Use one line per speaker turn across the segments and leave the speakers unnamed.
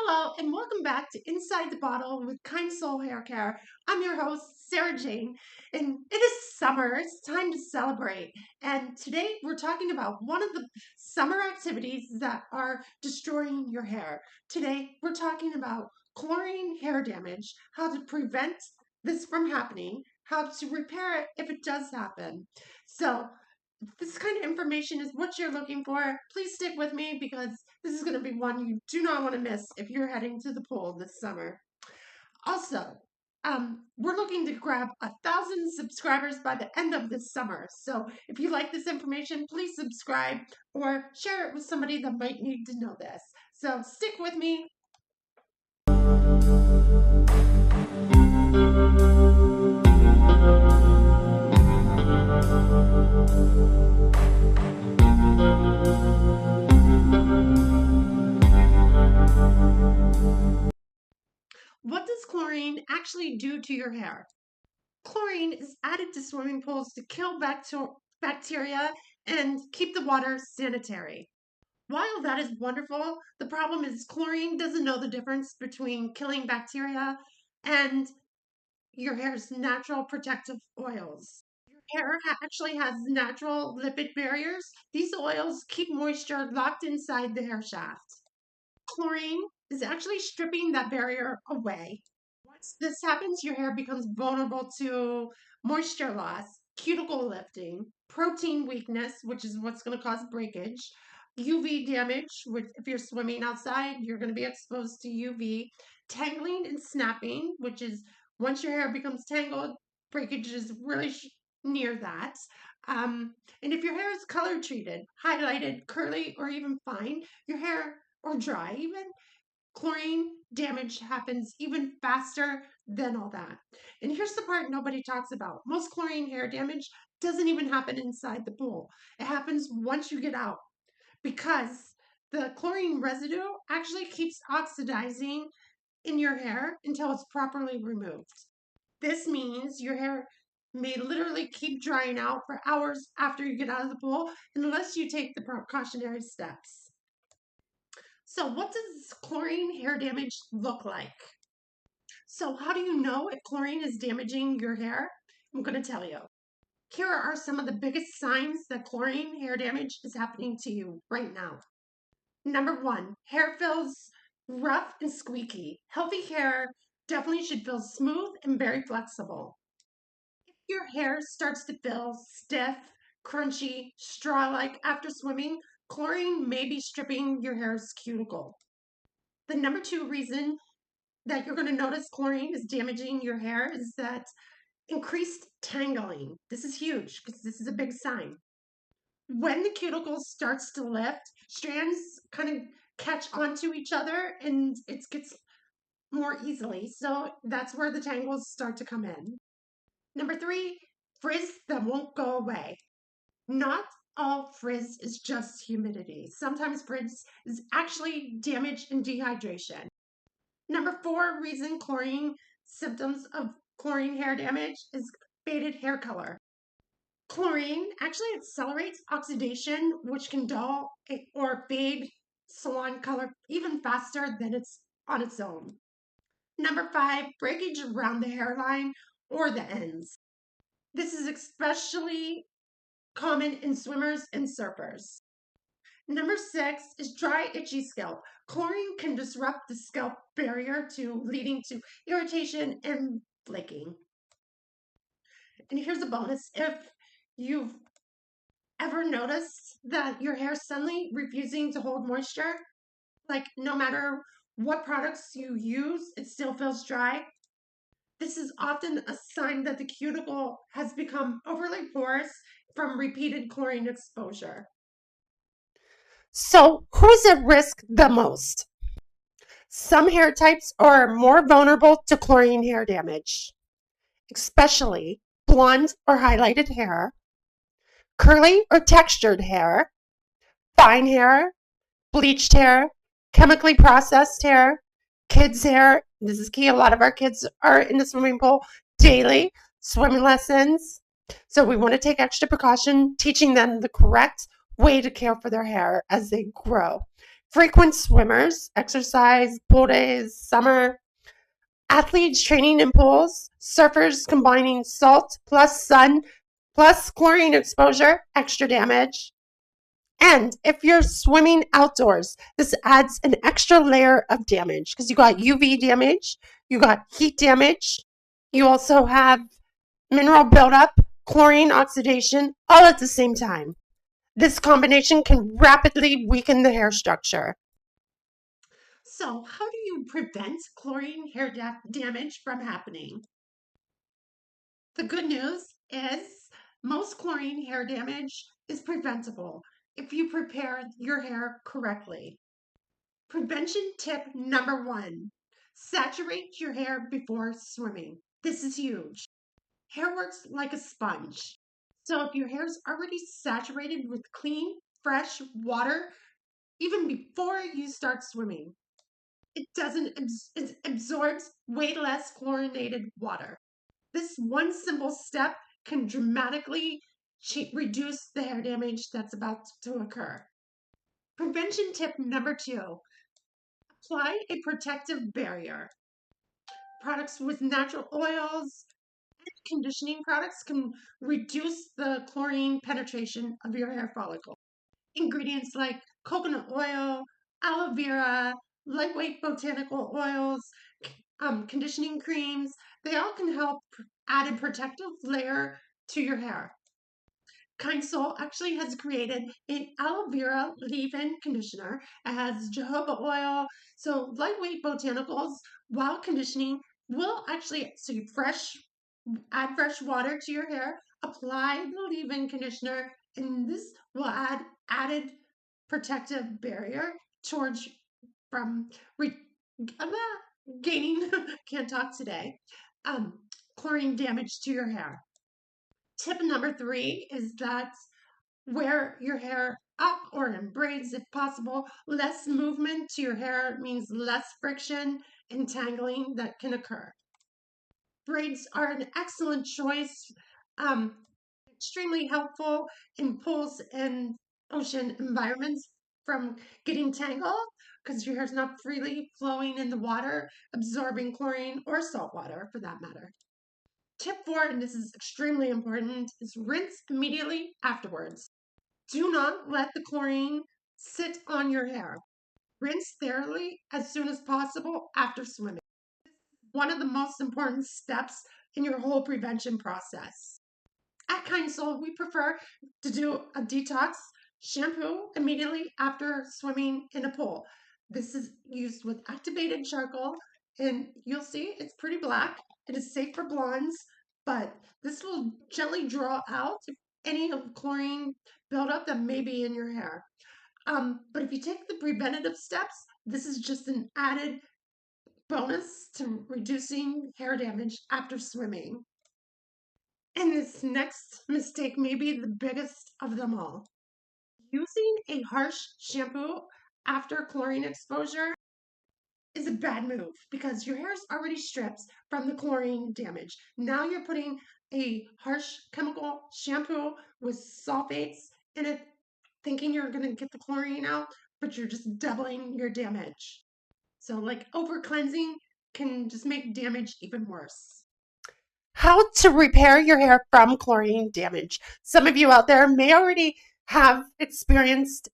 Hello and welcome back to Inside the Bottle with Kind Soul Hair Care. I'm your host, Sarah Jane, and it is summer. It's time to celebrate. And today we're talking about one of the summer activities that are destroying your hair. Today we're talking about chlorine hair damage, how to prevent this from happening, how to repair it if it does happen. So this kind of information is what you're looking for. Please stick with me because this is going to be one you do not want to miss if you're heading to the pool this summer. Also, we're looking to grab 1,000 subscribers by the end of this summer. So if you like this information, please subscribe or share it with somebody that might need to know this. So stick with me. What does chlorine actually do to your hair? Chlorine is added to swimming pools to kill bacteria and keep the water sanitary. While that is wonderful, the problem is chlorine doesn't know the difference between killing bacteria and your hair's natural protective oils. Your hair actually has natural lipid barriers. These oils keep moisture locked inside the hair shaft. Chlorine is actually stripping that barrier away. Once this happens, your hair becomes vulnerable to moisture loss, cuticle lifting, protein weakness, which is what's going to cause breakage, UV damage, which if you're swimming outside, you're going to be exposed to UV, tangling and snapping, which is once your hair becomes tangled, breakage is really near that. And if your hair is color treated, highlighted, curly, or even fine, your hair or dry even, chlorine damage happens even faster than all that. And here's the part nobody talks about. Most chlorine hair damage doesn't even happen inside the pool. It happens once you get out because the chlorine residue actually keeps oxidizing in your hair until it's properly removed. This means your hair may literally keep drying out for hours after you get out of the pool unless you take the precautionary steps. So what does chlorine hair damage look like? So how do you know if chlorine is damaging your hair? I'm going to tell you. Here are some of the biggest signs that chlorine hair damage is happening to you right now. Number one, hair feels rough and squeaky. Healthy hair definitely should feel smooth and very flexible. If your hair starts to feel stiff, crunchy, straw-like after swimming, chlorine may be stripping your hair's cuticle. The number two reason that you're going to notice chlorine is damaging your hair is that increased tangling. This is huge because this is a big sign. When the cuticle starts to lift, strands kind of catch onto each other and it gets more easily. So that's where the tangles start to come in. Number three, frizz that won't go away. Not all frizz is just humidity. Sometimes frizz is actually damage and dehydration. Number four reason chlorine symptoms of chlorine hair damage is faded hair color. Chlorine actually accelerates oxidation, which can dull or fade salon color even faster than it's on its own. Number five, breakage around the hairline or the ends. This is especially common in swimmers and surfers. Number six is dry, itchy scalp. Chlorine can disrupt the scalp barrier leading to irritation and flaking. And here's a bonus. If you've ever noticed that your hair is suddenly refusing to hold moisture, like no matter what products you use, it still feels dry, this is often a sign that the cuticle has become overly porous from repeated chlorine exposure. So, who's at risk the most? Some hair types are more vulnerable to chlorine hair damage, especially blonde or highlighted hair, curly or textured hair, fine hair, bleached hair, chemically processed hair, kids' hair. This is key. A lot of our kids are in the swimming pool daily, swimming lessons. So we want to take extra precaution, teaching them the correct way to care for their hair as they grow. Frequent swimmers, exercise, pool days, summer, athletes training in pools, surfers combining salt plus sun plus chlorine exposure, extra damage. And if you're swimming outdoors, this adds an extra layer of damage because you got UV damage, you got heat damage, you also have mineral buildup, chlorine oxidation, all at the same time. This combination can rapidly weaken the hair structure. So, how do you prevent chlorine hair damage from happening? The good news is most chlorine hair damage is preventable if you prepare your hair correctly. Prevention tip number 1, saturate your hair before swimming. This is huge. Hair works like a sponge. So if your hair is already saturated with clean, fresh water, even before you start swimming, it absorbs way less chlorinated water. This one simple step can dramatically reduce the hair damage that's about to occur. Prevention tip number 2, apply a protective barrier. Products with natural oils and conditioning products can reduce the chlorine penetration of your hair follicle. Ingredients like coconut oil, aloe vera, lightweight botanical oils, conditioning creams, they all can help add a protective layer to your hair. Kind Soul actually has created an aloe vera leave-in conditioner. It has jojoba oil, so lightweight botanicals while conditioning will actually add fresh water to your hair, apply the leave-in conditioner, and this will add added protective barrier towards from re- gaining can't talk today chlorine damage to your hair. Tip number 3 is that wear your hair up or in braids if possible. Less movement to your hair means less friction and tangling that can occur. Braids are an excellent choice, extremely helpful in pools and ocean environments from getting tangled because your hair is not freely flowing in the water, absorbing chlorine or salt water for that matter. Tip 4, and this is extremely important, is rinse immediately afterwards. Do not let the chlorine sit on your hair. Rinse thoroughly as soon as possible after swimming. One of the most important steps in your whole prevention process. At Kind Soul, we prefer to do a detox shampoo immediately after swimming in a pool. This is used with activated charcoal, and you'll see it's pretty black. It is safe for blondes, but this will gently draw out any of the chlorine buildup that may be in your hair. But if you take the preventative steps, this is just an added bonus to reducing hair damage after swimming. And this next mistake may be the biggest of them all. Using a harsh shampoo after chlorine exposure is a bad move because your hair is already stripped from the chlorine damage. Now you're putting a harsh chemical shampoo with sulfates in it, thinking you're going to get the chlorine out, but you're just doubling your damage. So, like, over cleansing can just make damage even worse. How to repair your hair from chlorine damage. Some of you out there may already have experienced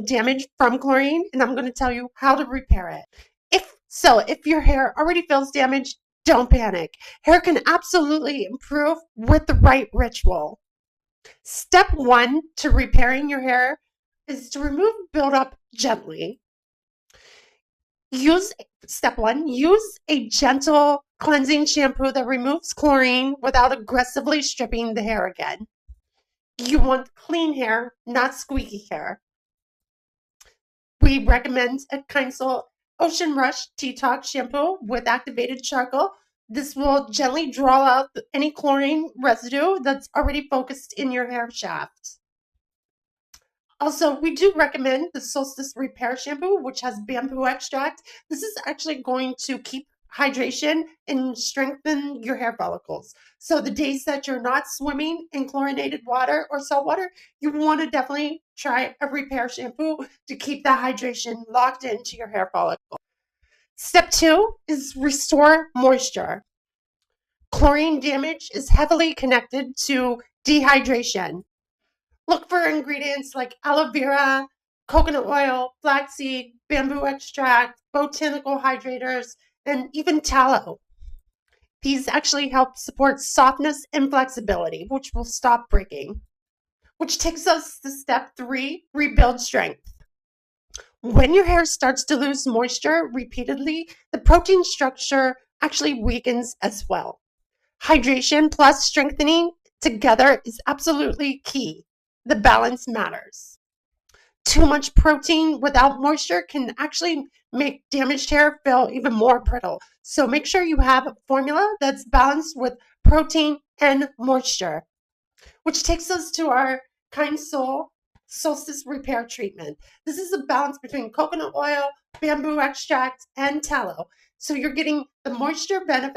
damage from chlorine, and I'm going to tell you how to repair it. If your hair already feels damaged, don't panic. Hair can absolutely improve with the right ritual. Step 1 to repairing your hair is to remove buildup gently. Step 1, use a gentle cleansing shampoo that removes chlorine without aggressively stripping the hair again. You want clean hair, not squeaky hair. We recommend a Kind Soul Ocean Rush Detox Shampoo with activated charcoal. This will gently draw out any chlorine residue that's already focused in your hair shaft. Also, we do recommend the Solstice Repair Shampoo, which has bamboo extract. This is actually going to keep hydration and strengthen your hair follicles. So the days that you're not swimming in chlorinated water or salt water, you want to definitely try a repair shampoo to keep that hydration locked into your hair follicle. Step 2 is restore moisture. Chlorine damage is heavily connected to dehydration. Look for ingredients like aloe vera, coconut oil, flaxseed, bamboo extract, botanical hydrators, and even tallow. These actually help support softness and flexibility, which will stop breaking. Which takes us to step 3, rebuild strength. When your hair starts to lose moisture repeatedly, the protein structure actually weakens as well. Hydration plus strengthening together is absolutely key. The balance matters. Too much protein without moisture can actually make damaged hair feel even more brittle. So make sure you have a formula that's balanced with protein and moisture. Which takes us to our Kind Soul Solstice Repair Treatment. This is a balance between coconut oil, bamboo extract, and tallow. So you're getting the moisture benefit